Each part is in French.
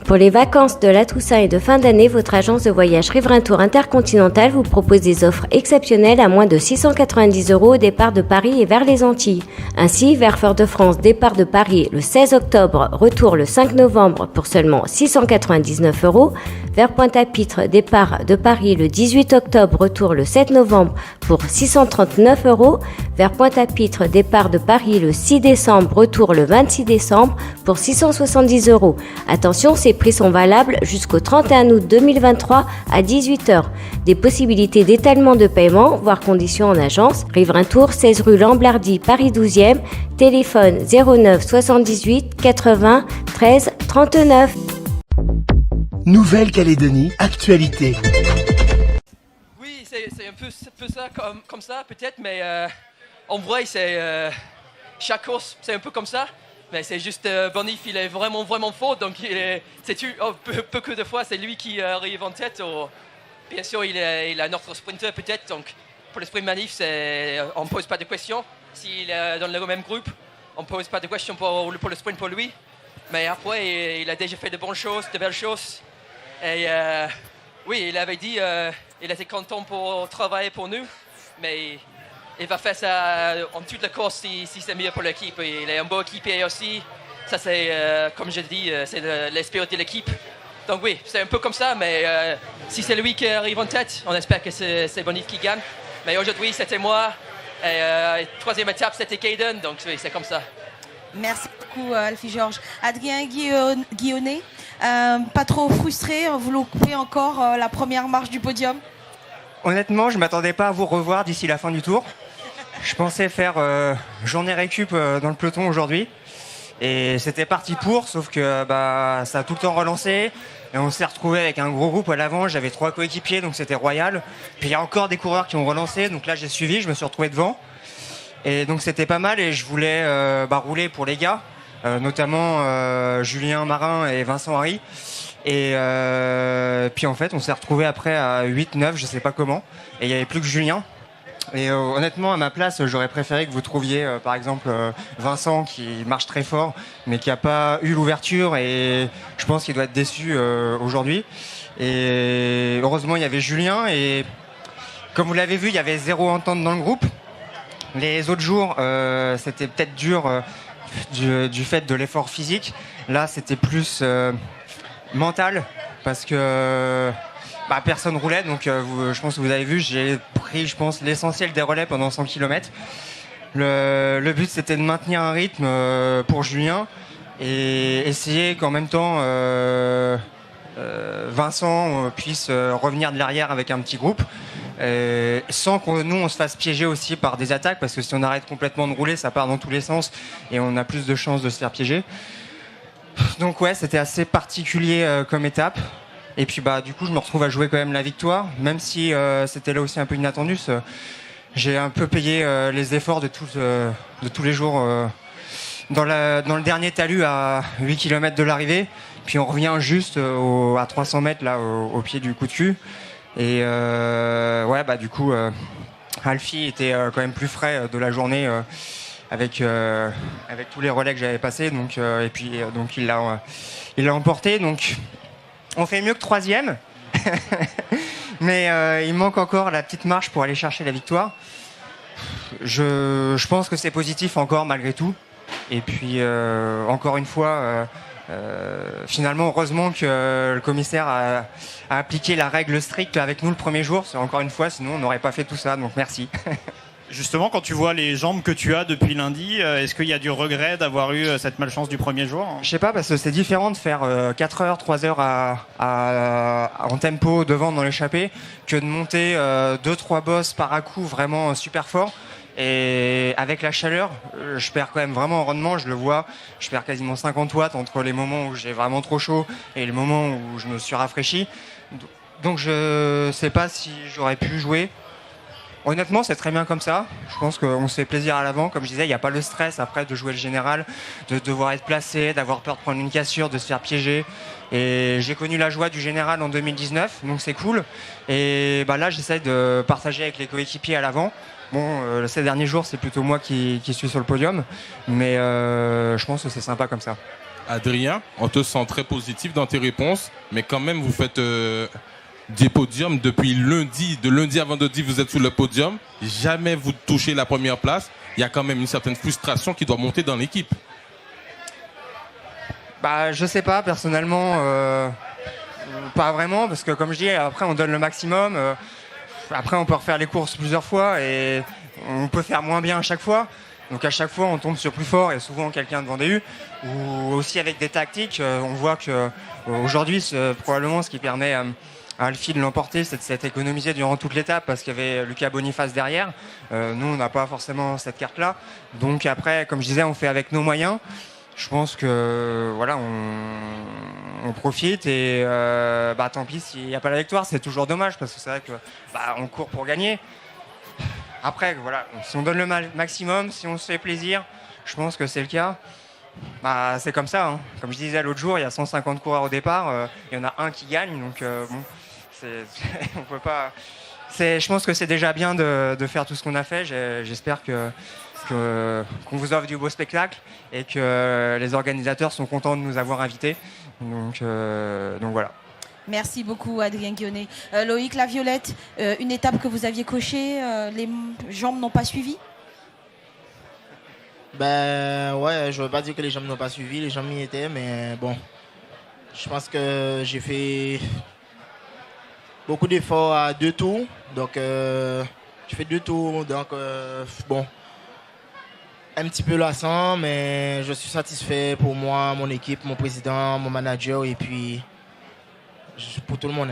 Pour les vacances de la Toussaint et de fin d'année, votre agence de voyage Riverain Tour Intercontinental vous propose des offres exceptionnelles à moins de 690 € au départ de Paris et vers les Antilles. Ainsi, vers Fort-de-France, départ de Paris le 16 octobre, retour le 5 novembre pour seulement 699 €. Vers Pointe-à-Pitre, départ de Paris le 18 octobre, retour le 7 novembre pour 639 €. Vers Pointe-à-Pitre, départ de Paris le 6 décembre, retour le 26 décembre pour 670 €. Attention, ces prix sont valables jusqu'au 31 août 2023 à 18 h. Des possibilités d'étalement de paiement, voire conditions en agence. Riverain Tour, 16 rue Lamblardy, Paris 12e. Téléphone 09 78 80 13 39. Nouvelle-Calédonie, actualité. Oui, c'est un peu ça, comme ça peut-être, mais en vrai, chaque course, c'est un peu comme ça. Mais c'est juste, Bonif, il est vraiment fort, donc peu que de fois, c'est lui qui arrive en tête. Bien sûr, il est notre sprinter peut-être, donc pour le sprint manif, on ne pose pas de questions. S'il est dans le même groupe, on ne pose pas de questions pour le sprint pour lui. Mais après, il a déjà fait de bonnes choses, de belles choses. Et oui, il avait dit, il était content pour travailler pour nous, mais il va faire ça en toute la course si c'est mieux pour l'équipe. Il est un bon équipier aussi. Ça, c'est, comme je dis, c'est l'esprit de l'équipe. Donc oui, c'est un peu comme ça, mais si c'est lui qui arrive en tête, on espère que c'est Bonif qui gagne. Mais aujourd'hui, c'était moi. Et troisième étape, c'était Caden, donc oui, c'est comme ça. Merci beaucoup, Alfie Georges. Adrien Guillonnet, pas trop frustré, vous loupez encore la première marche du podium? Honnêtement, je ne m'attendais pas à vous revoir d'ici la fin du tour. Je pensais faire journée récup dans le peloton aujourd'hui. Et c'était parti pour, sauf que ça a tout le temps relancé. Et on s'est retrouvé avec un gros groupe à l'avant. J'avais 3 coéquipiers, donc c'était royal. Puis il y a encore des coureurs qui ont relancé. Donc là, j'ai suivi, je me suis retrouvé devant. Et donc c'était pas mal et je voulais rouler pour les gars, notamment Julien Marin et Vincent Harry. Et puis en fait, on s'est retrouvé après à 8-9, je sais pas comment. Et il n'y avait plus que Julien. Et honnêtement, à ma place, j'aurais préféré que vous trouviez, par exemple, Vincent qui marche très fort, mais qui n'a pas eu l'ouverture. Et je pense qu'il doit être déçu aujourd'hui. Et heureusement, il y avait Julien. Et comme vous l'avez vu, il y avait 0 entente dans le groupe. Les autres jours, c'était peut-être dur du fait de l'effort physique. Là, c'était plus mental parce que personne roulait, donc je pense que vous avez vu, j'ai pris l'essentiel des relais pendant 100 km. Le but c'était de maintenir un rythme pour Julien et essayer qu'en même temps Vincent puisse revenir de l'arrière avec un petit groupe sans que nous on se fasse piéger aussi par des attaques, parce que si on arrête complètement de rouler, ça part dans tous les sens et on a plus de chances de se faire piéger. Donc ouais, c'était assez particulier comme étape. Et puis du coup, je me retrouve à jouer quand même la victoire, même si c'était là aussi un peu inattendu. J'ai un peu payé les efforts de tous les jours dans le dernier talus à 8 km de l'arrivée. Puis on revient juste à 300 mètres là, au pied du coup de cul. Et du coup, Alfie était quand même plus frais de la journée. Avec tous les relais que j'avais passés, donc il l'a emporté, donc on fait mieux que 3e, mais il manque encore la petite marche pour aller chercher la victoire. Je pense que c'est positif encore malgré tout, et puis encore une fois, finalement heureusement que le commissaire a appliqué la règle stricte avec nous le premier jour, c'est encore une fois, sinon on n'aurait pas fait tout ça, donc merci. Justement, quand tu vois les jambes que tu as depuis lundi, est-ce qu'il y a du regret d'avoir eu cette malchance du premier jour? Je sais pas, parce que c'est différent de faire 4 heures, 3 heures en tempo devant dans l'échappée que de monter 2-3 bosses par à coup vraiment super fort. Et avec la chaleur, je perds quand même vraiment en rendement, je le vois, je perds quasiment 50 watts entre les moments où j'ai vraiment trop chaud et les moments où je me suis rafraîchi. Donc je sais pas si j'aurais pu jouer. Honnêtement, c'est très bien comme ça. Je pense qu'on se fait plaisir à l'avant. Comme je disais, il n'y a pas le stress après de jouer le général, de devoir être placé, d'avoir peur de prendre une cassure, de se faire piéger. Et j'ai connu la joie du général en 2019, donc c'est cool. Et là, j'essaie de partager avec les coéquipiers à l'avant. Bon, ces derniers jours, c'est plutôt moi qui suis sur le podium. Mais je pense que c'est sympa comme ça. Adrien, on te sent très positif dans tes réponses, mais quand même, vous faites des podiums depuis lundi. De lundi à vendredi, vous êtes sur le podium. Jamais vous touchez la première place. Il y a quand même une certaine frustration qui doit monter dans l'équipe. Bah, je sais pas, personnellement, pas vraiment, parce que comme je dis, après on donne le maximum. Après, on peut refaire les courses plusieurs fois et on peut faire moins bien à chaque fois. Donc à chaque fois, on tombe sur plus fort et souvent quelqu'un devant des U. Ou aussi avec des tactiques, on voit que aujourd'hui, probablement ce qui permet à Alfie de l'emporter, c'est de s'être économisé durant toute l'étape parce qu'il y avait Lucas Boniface derrière. Nous, on n'a pas forcément cette carte-là. Donc après, comme je disais, on fait avec nos moyens. Je pense que voilà, on profite et tant pis s'il n'y a pas la victoire, c'est toujours dommage parce que c'est vrai que on court pour gagner. Après, voilà, si on donne le maximum, si on se fait plaisir, je pense que c'est le cas. C'est comme ça. Hein. Comme je disais l'autre jour, il y a 150 coureurs au départ, il y en a un qui gagne, donc on peut pas. Je pense que c'est déjà bien de faire tout ce qu'on a fait. J'espère qu'on vous offre du beau spectacle et que les organisateurs sont contents de nous avoir invités. Donc voilà. Merci beaucoup, Adrien Guionnet. Loïc Laviolette, une étape que vous aviez cochée, les jambes n'ont pas suivi? Ouais, je ne veux pas dire que les jambes n'ont pas suivi, les jambes y étaient, mais bon, je pense que j'ai fait beaucoup d'efforts à 2 tours. Donc, je fais 2 tours, donc un petit peu lassant, mais je suis satisfait pour moi, mon équipe, mon président, mon manager et puis pour tout le monde.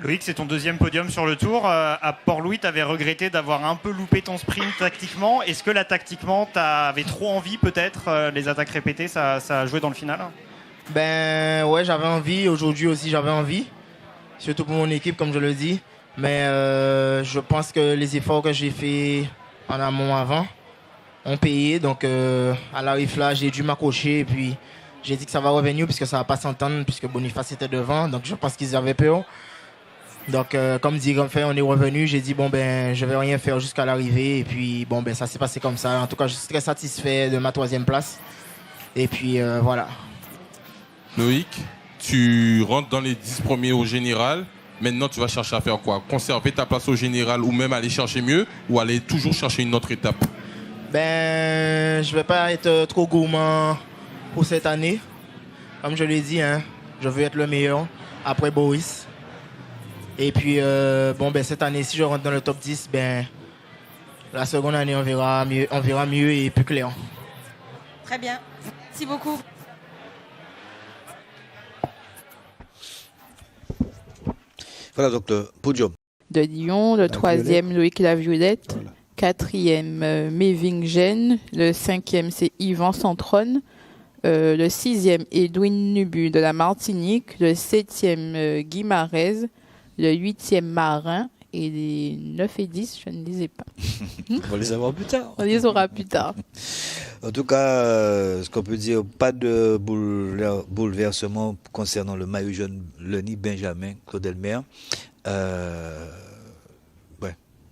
Loïc, c'est ton 2e podium sur le Tour. À Port-Louis, tu avais regretté d'avoir un peu loupé ton sprint tactiquement. Est-ce que là, tactiquement, tu avais trop envie peut-être les attaques répétées, ça a joué dans le final? Ouais, j'avais envie. Aujourd'hui aussi, j'avais envie. Surtout pour mon équipe, comme je le dis. Mais je pense que les efforts que j'ai faits en amont avant ont payé. Donc, à l'arrivée là, j'ai dû m'accrocher et puis j'ai dit que ça va revenir puisque ça ne va pas s'entendre puisque Boniface était devant. Donc, je pense qu'ils avaient peur. Donc, comme dit, comme fait, on est revenu. J'ai dit, je vais rien faire jusqu'à l'arrivée. Et puis, ça s'est passé comme ça. En tout cas, je suis très satisfait de ma 3e place. Et puis, voilà. Loïc, tu rentres dans les 10 premiers au général. Maintenant, tu vas chercher à faire quoi? Conserver ta place au général ou même aller chercher mieux ou aller toujours chercher une autre étape? Je vais pas être trop gourmand pour cette année. Comme je l'ai dit, je veux être le meilleur après Boris. Et puis, cette année, si je rentre dans le top 10, la seconde année, on verra mieux et plus clair. Très bien. Merci beaucoup. Voilà donc le podium. De Lyon, le 3e, Loïc Laviolette. Voilà. 4e, Mévingen. Le 5e, c'est Yvan Centronne. Le 6e, Edwin Nubu de la Martinique. Le 7e, Guy Marez. Le 8e, Marin. Et les 9 et 10, je ne lisais pas. On va les avoir plus tard. On les aura plus tard. En tout cas, ce qu'on peut dire, pas de bouleversement concernant le maillot jaune Lenny Benjamin, Claude Elmer.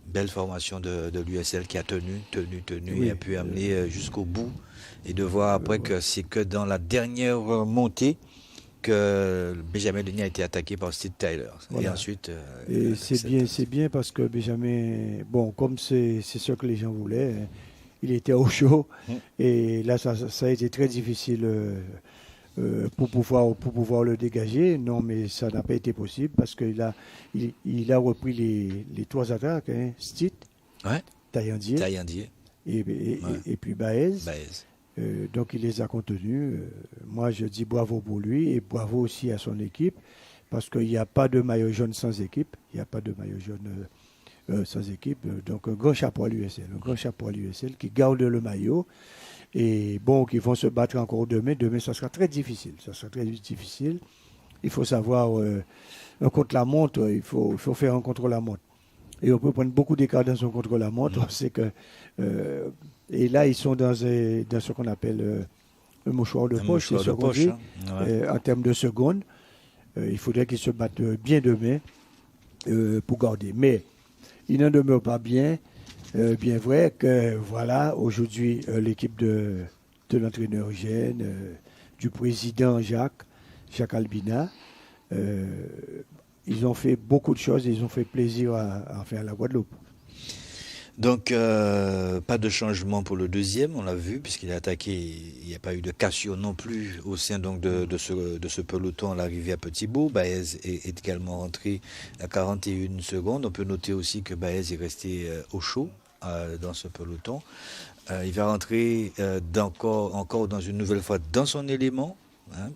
Belle formation de l'USL qui a tenu oui, et a pu amener jusqu'au bout. Et de voir après que c'est que dans la dernière montée que Benjamin Lenny a été attaqué par Steve Tyler. Voilà. Et ensuite... c'est bien parce que Benjamin, comme c'est ce que les gens voulaient, il était au chaud. Et là, ça a été très difficile pour pouvoir le dégager. Non, mais ça n'a pas été possible parce qu'il a repris les 3 attaques. Steve, Taillandier et puis Baez. Donc il les a contenus. Moi je dis bravo pour lui et bravo aussi à son équipe parce qu'il n'y a pas de maillot jaune sans équipe. Il n'y a pas de maillot jaune sans équipe. Donc un grand chapeau à l'USL qui garde le maillot et qui vont se battre encore demain. Demain ça sera très difficile. Il faut savoir un contre-la-montre, il faut faire un contre-la-montre. Et on peut prendre beaucoup d'écart dans son contre-la-montre. C'est que et là, ils sont dans ce qu'on appelle un mouchoir de poche. En termes de secondes, il faudrait qu'ils se battent bien demain pour garder. Mais il n'en demeure pas bien vrai que, voilà, aujourd'hui, l'équipe de l'entraîneur Eugène, du président Jacques Albina. Ils ont fait beaucoup de choses, ils ont fait plaisir à faire la Guadeloupe. Donc, pas de changement pour le deuxième, on l'a vu, puisqu'il a attaqué, il n'y a pas eu de cassure non plus au sein donc, de ce peloton à l'arrivée à Petit-Bourg. Baez est également rentré à 41 secondes. On peut noter aussi que Baez est resté au chaud dans ce peloton. Il va rentrer encore dans une nouvelle fois dans son élément,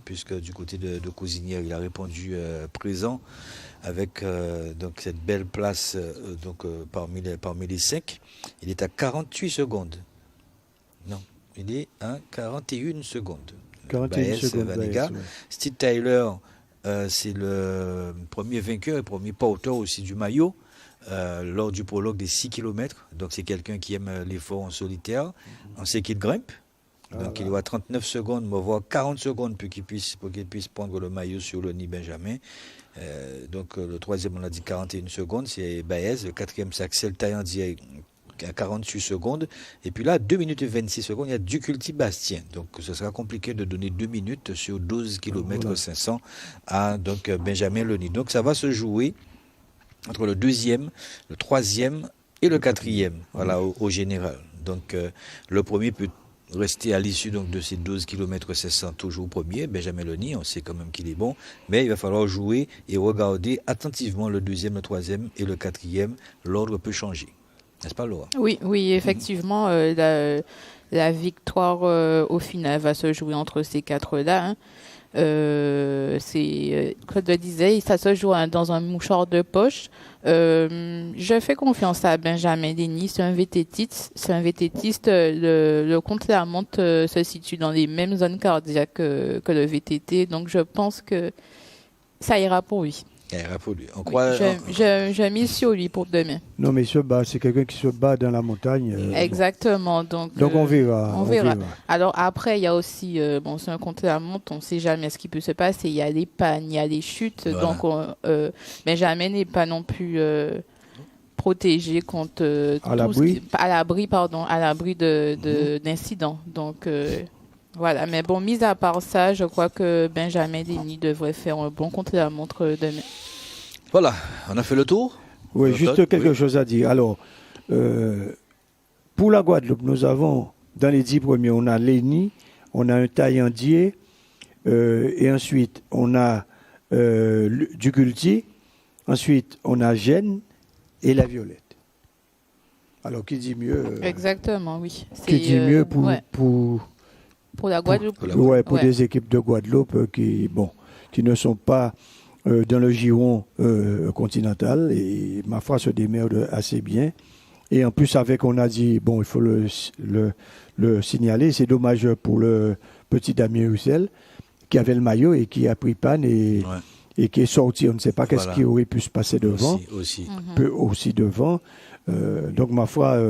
puisque du côté de Cousinière, il a répondu présent avec donc cette belle place parmi les 5. Il est à 48 secondes. Non, il est à 41 secondes. 41 secondes. Vaniga. Ouais. Steve Tyler, c'est le premier vainqueur et premier porteur aussi du maillot lors du prologue des 6 km. Donc c'est quelqu'un qui aime l'effort en solitaire. On sait qu'il grimpe. Donc il doit 39 secondes, me voir 40 secondes pour qu'il puisse prendre le maillot sur le nid Benjamin. Donc le troisième, on a dit 41 secondes, c'est Baez. Le quatrième, c'est Axel Taillandier à 48 secondes. Et puis là, 2 minutes et 26 secondes, il y a Duculti-Bastien. Donc ce sera compliqué de donner 2 minutes sur 12 km 500 à donc, Benjamin Leni. Donc ça va se jouer entre le deuxième, le troisième et le quatrième, voilà, au général. Donc le premier peut rester à l'issue donc, de ces 12 km 700 toujours premier, Benjamin Leni, on sait quand même qu'il est bon, mais il va falloir jouer et regarder attentivement le deuxième, le troisième et le quatrième. L'ordre peut changer. N'est-ce pas, Laura? Oui, effectivement, la victoire au final va se jouer entre ces quatre-là. Claude le disait, ça se joue dans un mouchoir de poche. Je fais confiance à Benjamin Leni, c'est un vététiste. Le contre-la-montre se situe dans les mêmes zones cardiaques que le VTT, donc je pense que ça ira pour lui. On croit, je mise sur lui pour demain. Non, mais c'est quelqu'un qui se bat dans la montagne. Exactement. Donc on verra. On verra. Alors après, il y a aussi, c'est un contre-la-montre, on ne sait jamais ce qui peut se passer. Il y a des pannes, il y a des chutes. Voilà. Donc, Benjamin n'est pas non plus protégé contre à l'abri d'incidents. Donc, voilà. Mais bon, mis à part ça, je crois que Benjamin Leni devrait faire un bon contre-la-montre demain. Voilà, on a fait le tour. Oui, juste quelque chose à dire. Alors, pour la Guadeloupe, nous avons, dans les 10 premiers, on a Leni, on a un Taillandier, et ensuite, on a Duculti, ensuite, on a Gênes et la Violette. Alors, qui dit mieux Exactement, oui. Qui dit mieux pour la Guadeloupe. Pour des équipes de Guadeloupe qui ne sont pas dans le giron continental et ma foi se démerde assez bien. Et en plus on a dit, il faut le signaler, c'est dommage pour le petit Damien Roussel qui avait le maillot et qui a pris panne et qui est sorti. On ne sait pas qu'est-ce qui aurait pu se passer devant. Aussi devant. Donc ma foi,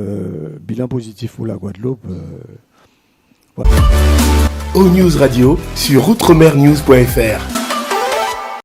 bilan positif pour la Guadeloupe. Voilà. O News Radio sur outremernews.fr.